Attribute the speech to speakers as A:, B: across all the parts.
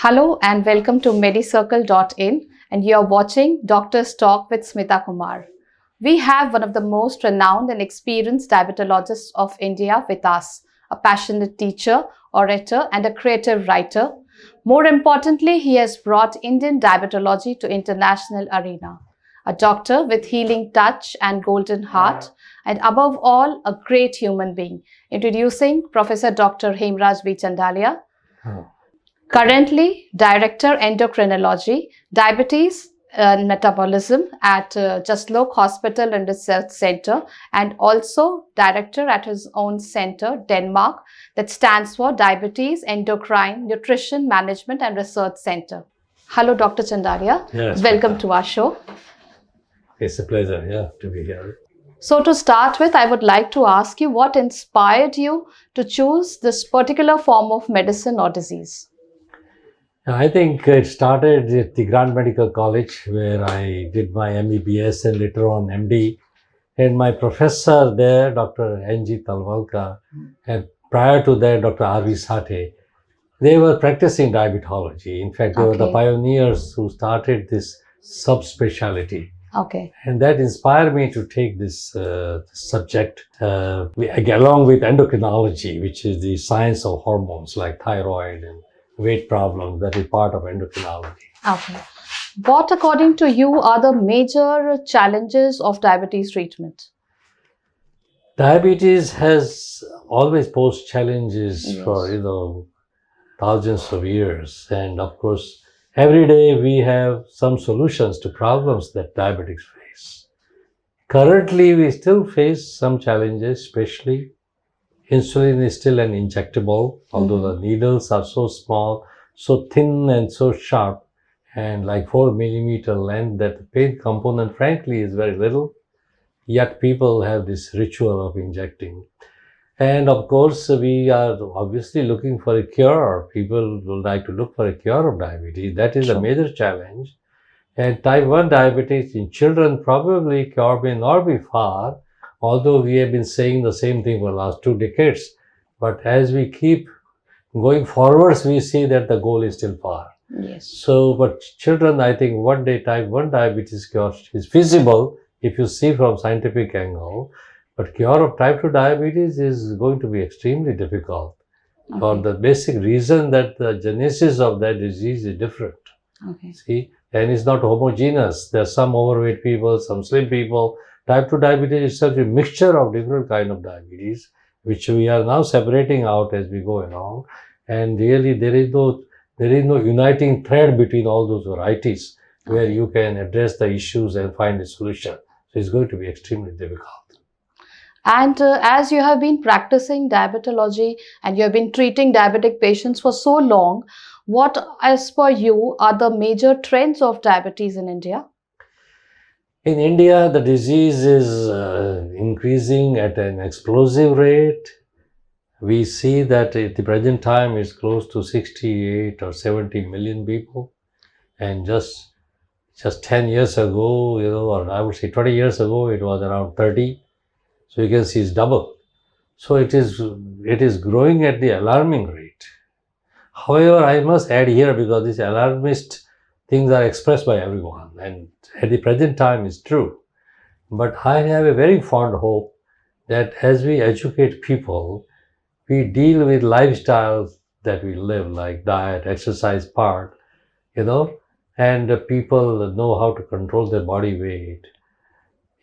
A: Hello and welcome to medicircle.in, and you are watching Doctor's Talk with Smita Kumar. We have one of the most renowned and experienced diabetologists of India with us, a passionate teacher, orator and a creative writer. More importantly, he has brought Indian diabetology to international arena. A doctor with healing touch and golden heart, and above all, a great human being. Introducing Professor Dr. Hemraj B. Chandalia. Currently, Director Endocrinology, Diabetes and Metabolism at Jaslok Hospital and Research Center, and also Director at his own center, Denmark, that stands for Diabetes, Endocrine, Nutrition Management and Research Center. Hello, Dr. Chandalia.
B: Yes,
A: welcome to our show.
B: It's a pleasure, to be here.
A: So to start with, I would like to ask you what inspired you to choose this particular form of medicine or disease?
B: I think it started at the Grand Medical College where I did my MBBS and later on MD. And my professor there, Dr. N.G. Talwalkar, and prior to that, Dr. R.V. Sathe, they were practicing diabetology. In fact, they were the pioneers who started this subspecialty.
A: Okay.
B: And that inspired me to take this subject along with endocrinology, which is the science of hormones like thyroid and weight problems, that is part of endocrinology.
A: Okay. What, according to you, are the major challenges of diabetes treatment?
B: Diabetes has always posed challenges for, thousands of years. And of course, every day we have some solutions to problems that diabetics face. Currently, we still face some challenges, especially insulin is still an injectable, although the needles are so small, so thin and so sharp, and like 4 millimeter length, that the pain component frankly is very little, yet people have this ritual of injecting. And of course, we are obviously looking for a cure. People would like to look for a cure of diabetes. That is a major challenge. And type 1 diabetes in children, probably cure may not be far, although we have been saying the same thing for the last 2 decades. But as we keep going forwards, we see that the goal is still far.
A: Yes.
B: So, but children, I think one day type 1 diabetes cure is feasible if you see from scientific angle. But cure of type 2 diabetes is going to be extremely difficult for the basic reason that the genesis of that disease is different. See, and it's not homogeneous. There are some overweight people, some slim people. Type 2 diabetes is such a mixture of different kind of diabetes, which we are now separating out as we go along. And really, there is no uniting thread between all those varieties where you can address the issues and find a solution. So it's going to be extremely difficult.
A: And as you have been practicing diabetology and you have been treating diabetic patients for so long, what, as per you, are the major trends of diabetes in India?
B: In India, the disease is increasing at an explosive rate. We see that at the present time it's close to 68 or 70 million people. And just 10 years ago, or I would say 20 years ago, it was around 30. So you can see it's double. So it is growing at the alarming rate. However, I must add here, because these alarmist things are expressed by everyone, and at the present time it's true. But I have a very fond hope that as we educate people, we deal with lifestyles that we live, like diet, exercise part, and people know how to control their body weight.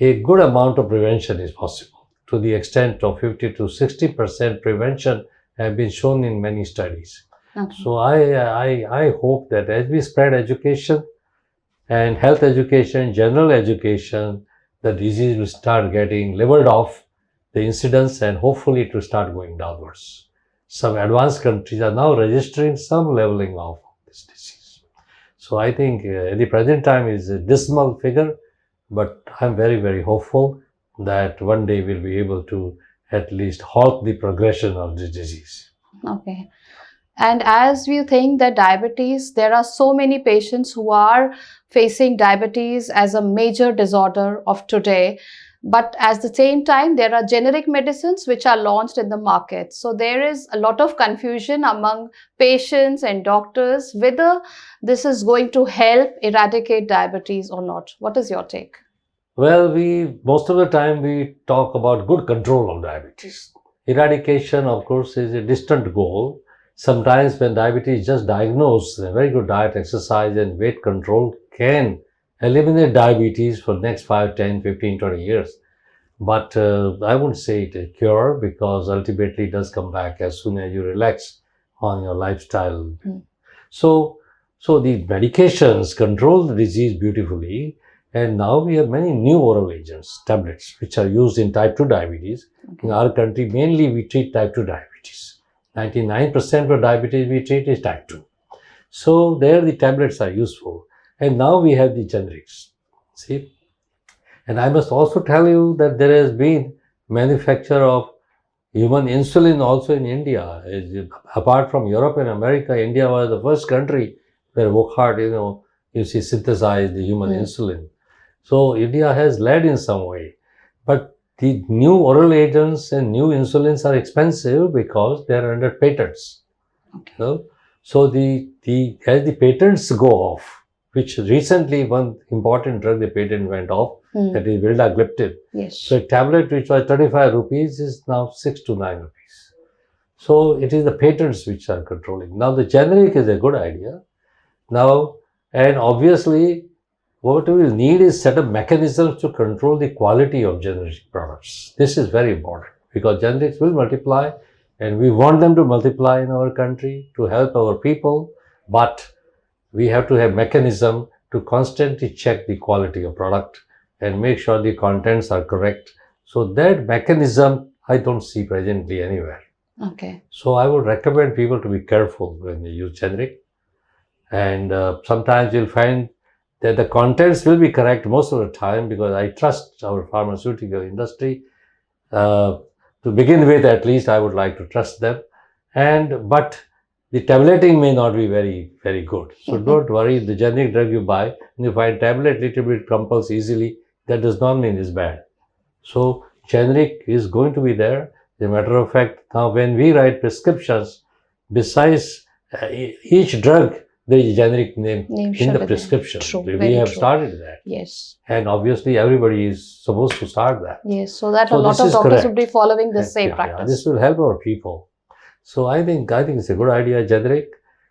B: A good amount of prevention is possible, to the extent of 50 to 60% prevention have been shown in many studies. So I hope that as we spread education and health education, general education, the disease will start getting leveled off, the incidence, and hopefully it will start going downwards. Some advanced countries are now registering some leveling off of this disease. So I think at the present time is a dismal figure, but I'm very, very hopeful that one day we'll be able to at least halt the progression of this disease.
A: Okay. And as we think that diabetes, there are so many patients who are facing diabetes as a major disorder of today. But at the same time, there are generic medicines which are launched in the market. So there is a lot of confusion among patients and doctors whether this is going to help eradicate diabetes or not. What is your take?
B: Well, most of the time we talk about good control of diabetes. Eradication, of course, is a distant goal. Sometimes when diabetes is just diagnosed, a very good diet, exercise and weight control can eliminate diabetes for the next 5, 10, 15, 20 years. But I wouldn't say it a cure, because ultimately it does come back as soon as you relax on your lifestyle. So the medications control the disease beautifully. And now we have many new oral agents, tablets, which are used in type 2 diabetes. In our country, mainly we treat type 2 diabetes. 99% of diabetes we treat is type 2. So there the tablets are useful. And now we have the generics. See? And I must also tell you that there has been manufacture of human insulin also in India. Apart from Europe and America, India was the first country where Wokhart, synthesized the human insulin. So India has led in some way. But the new oral agents and new insulins are expensive because they are under patents. Okay. So as the patents go off, which recently one important drug, the patent went off, that is vildagliptin.
A: Yes.
B: So a tablet which was 35 rupees is now 6 to 9 rupees. So it is the patents which are controlling. Now the generic is a good idea. Now, and obviously what we will need is set up mechanisms to control the quality of generic products. This is very important, because generics will multiply and we want them to multiply in our country to help our people, but we have to have mechanism to constantly check the quality of product and make sure the contents are correct. So that mechanism I don't see presently anywhere.
A: Okay.
B: So I would recommend people to be careful when they use generic. And sometimes you'll find that the contents will be correct most of the time, because I trust our pharmaceutical industry. To begin with, at least I would like to trust them. But the tableting may not be very, very good. So don't worry, the generic drug you buy, and you find tablet little bit crumbles easily, that does not mean it's bad. So generic is going to be there. As a matter of fact, now when we write prescriptions, besides each drug, there is a generic name in the prescription.
A: True,
B: we have started that.
A: Yes.
B: And obviously everybody is supposed to start that.
A: Yes, so that a lot of doctors would be following the same practice.
B: Yeah, this will help our people. So I think it's a good idea, generic,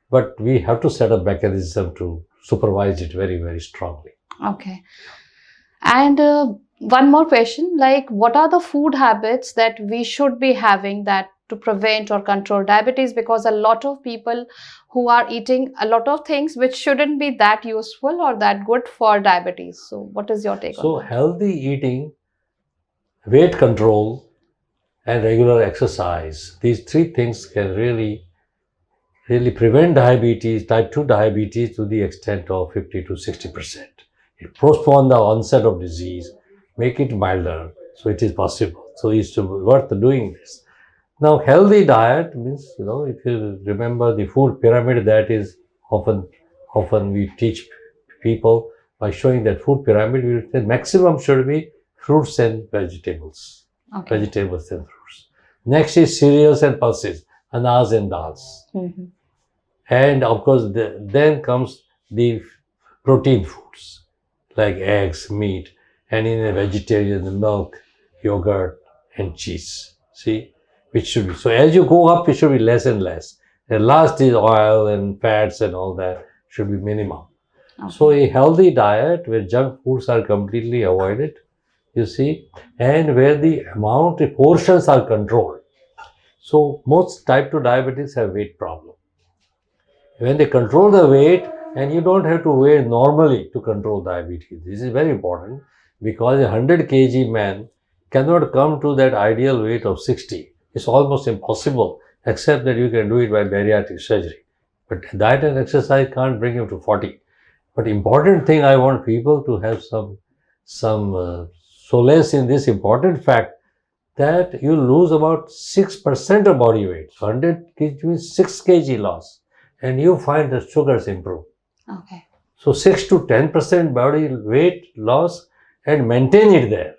B: but we have to set up mechanism to supervise it very, very strongly.
A: Okay. And one more question, like what are the food habits that we should be having that to prevent or control diabetes? Because a lot of people who are eating a lot of things which shouldn't be that useful or that good for diabetes. So what is your take on that?
B: So healthy eating, weight control and regular exercise, these three things can really prevent diabetes, type 2 diabetes, to the extent of 50 to 60%. It postpones the onset of disease, make it milder, so it is possible. So it's worth doing this. Now, healthy diet means, if you remember the food pyramid, that is often we teach people by showing that food pyramid, we say maximum should be fruits and vegetables. Okay. Vegetables and fruits. Next is cereals and pulses, anars and dals. And of course, then comes the protein foods like eggs, meat, and in a vegetarian, the milk, yogurt, and cheese. See? Which should be. So as you go up, it should be less and less. And last is oil and fats and all that should be minimum. Okay. So a healthy diet where junk foods are completely avoided, you see, and where the portions are controlled. So most type 2 diabetics have weight problem. When they control the weight, and you don't have to weigh normally to control diabetes. This is very important, because a 100 kg man cannot come to that ideal weight of 60. It's almost impossible, except that you can do it by bariatric surgery. But diet and exercise can't bring you to 40. But important thing, I want people to have some solace in this important fact, that you lose about 6% of body weight. So 100 kg means 6 kg loss. And you find the sugars improve.
A: Okay. So
B: 6 to 10% body weight loss and maintain it there.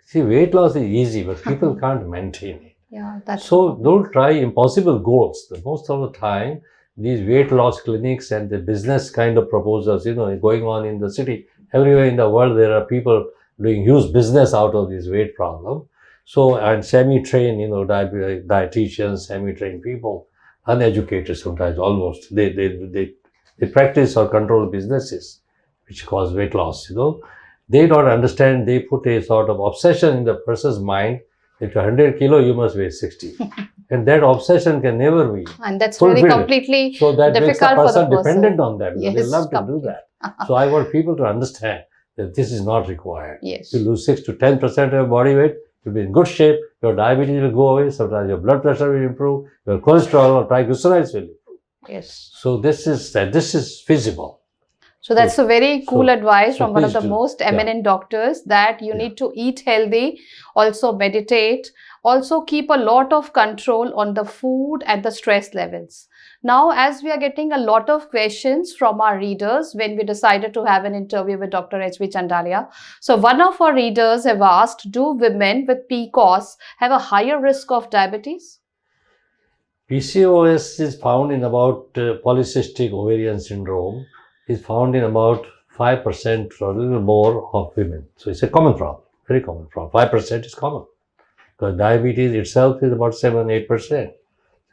B: See, weight loss is easy, but people can't maintain it.
A: Yeah, that's
B: So don't try impossible goals. Most of the time, these weight loss clinics and the business kind of proposals, going on in the city, everywhere in the world, there are people doing huge business out of this weight problem. So, and semi-trained, dietitians, semi-trained people, uneducated sometimes almost, they practice or control businesses which cause weight loss, They don't understand, they put a sort of obsession in the person's mind. If you're 100 kilo, you must weigh 60. And that obsession can never be
A: and that's
B: fulfilled.
A: really completely
B: So that makes the
A: difficult for the
B: person dependent on that. Because
A: Yes,
B: they love to do that. So I want people to understand that this is not required.
A: Yes.
B: You lose 6 to 10% of your body weight, you'll be in good shape, your diabetes will go away, sometimes your blood pressure will improve, your cholesterol or triglycerides will improve.
A: Yes.
B: So this is feasible.
A: So that's a very cool advice from one of the
B: please do.
A: most eminent doctors, that you need to eat healthy, also meditate, also keep a lot of control on the food and the stress levels. Now, as we are getting a lot of questions from our readers when we decided to have an interview with Dr. H.B. Chandalia. So one of our readers have asked, do women with PCOS have a higher risk of diabetes?
B: PCOS is found in about polycystic ovarian syndrome is found in about 5% or a little more of women. So it's a common problem, very common problem. 5% is common. Because diabetes itself is about 7-8%. It's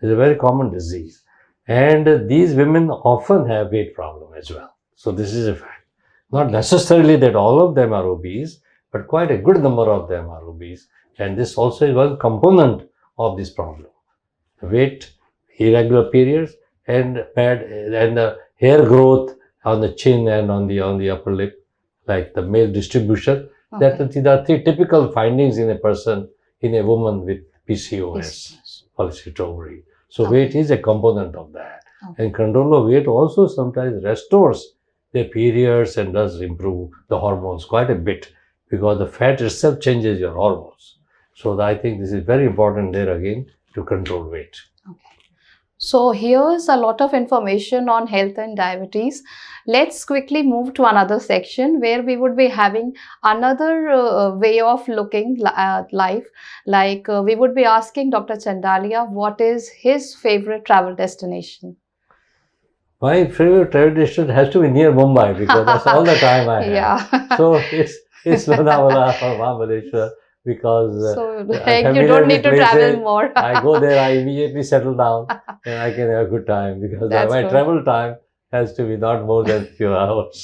B: a very common disease. And these women often have weight problem as well. So this is a fact. Not necessarily that all of them are obese, but quite a good number of them are obese. And this also is one component of this problem. Weight, irregular periods, and the hair growth on the chin and on the upper lip, like the male distribution.
A: Okay.
B: These are three typical findings in a person, in a woman with PCOS, polycystic ovary. So weight is a component of that. And control of weight also sometimes restores the periods and does improve the hormones quite a bit, because the fat itself changes your hormones. So I think this is very important there again to control weight.
A: So here's a lot of information on health and diabetes. Let's quickly move to another section where we would be having another way of looking at life. Like we would be asking Dr. Chandalia, what is his favorite travel destination?
B: My favorite travel destination has to be near Mumbai, because that's all the time I have.
A: Yeah.
B: So it's Lonavala or Mahabaleshwar, because
A: so you don't need to travel more.
B: I go there, I immediately settle down, and I can have a good time, because my travel time has to be not more than a few hours.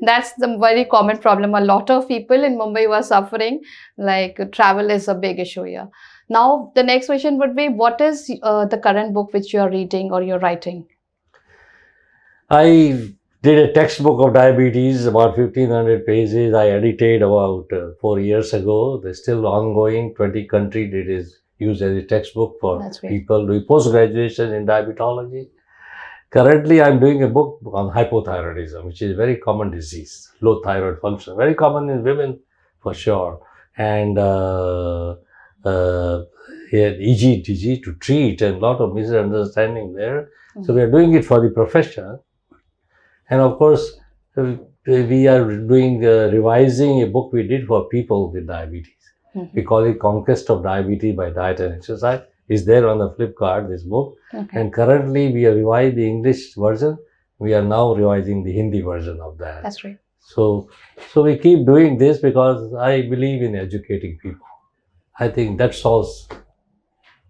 A: That's the very common problem. A lot of people in Mumbai were suffering, like travel is a big issue here. Now, the next question would be, what is the current book which you are reading or you're writing?
B: I did a textbook of diabetes, about 1,500 pages. I edited about 4 years ago. They're still ongoing. 20 countries it is used as a textbook for people doing post-graduation in diabetology. Currently, I'm doing a book on hypothyroidism, which is a very common disease, low thyroid function, very common in women for sure. And EGTG to treat, and a lot of misunderstanding there. So we are doing it for the profession. And of course, we are doing revising a book we did for people with diabetes. We call it Conquest of Diabetes by Diet and Exercise. It's there on the Flipkart, this book. And currently we have revised the English version. We are now revising the Hindi version of that.
A: That's right.
B: So we keep doing this because I believe in educating people. I think that solves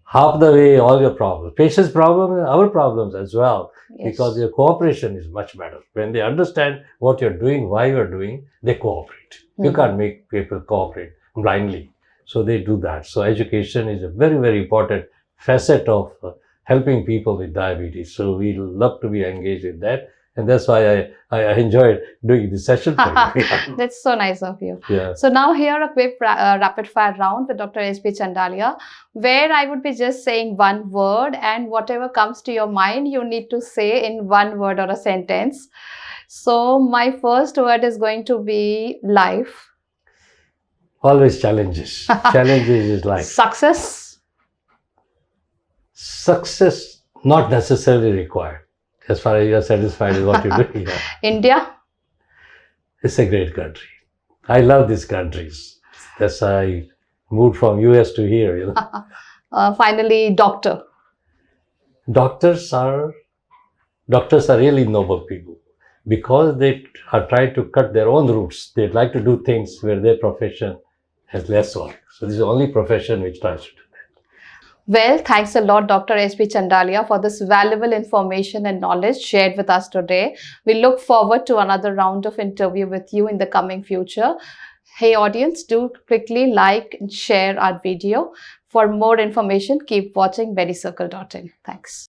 B: half the way all your problems. Patients' problems and our problems as well. Because your cooperation is much better. When they understand what you're doing, why you're doing, they cooperate. You can't make people cooperate blindly. So they do that. So education is a very, very important facet of helping people with diabetes. So we love to be engaged in that. And that's why I enjoyed doing this session for you.
A: That's so nice of you.
B: Yeah.
A: So now here a quick rapid fire round with Dr. H.B. Chandalia, where I would be just saying one word, and whatever comes to your mind, you need to say in one word or a sentence. So my first word is going to be life.
B: Always challenges. Challenges is life.
A: Success.
B: Success not necessarily required. As far as you are satisfied with what you're doing.
A: India.
B: It's a great country. I love these countries. That's why I moved from US to here. You know.
A: Finally, doctor.
B: Doctors are really noble people because they are trying to cut their own roots. They like to do things where their profession has less work. So this is the only profession which tries to do.
A: Well, thanks a lot, Dr. S.P. Chandalia, for this valuable information and knowledge shared with us today. We look forward to another round of interview with you in the coming future. Hey audience, do quickly like and share our video. For more information, keep watching MediCircle.in. Thanks.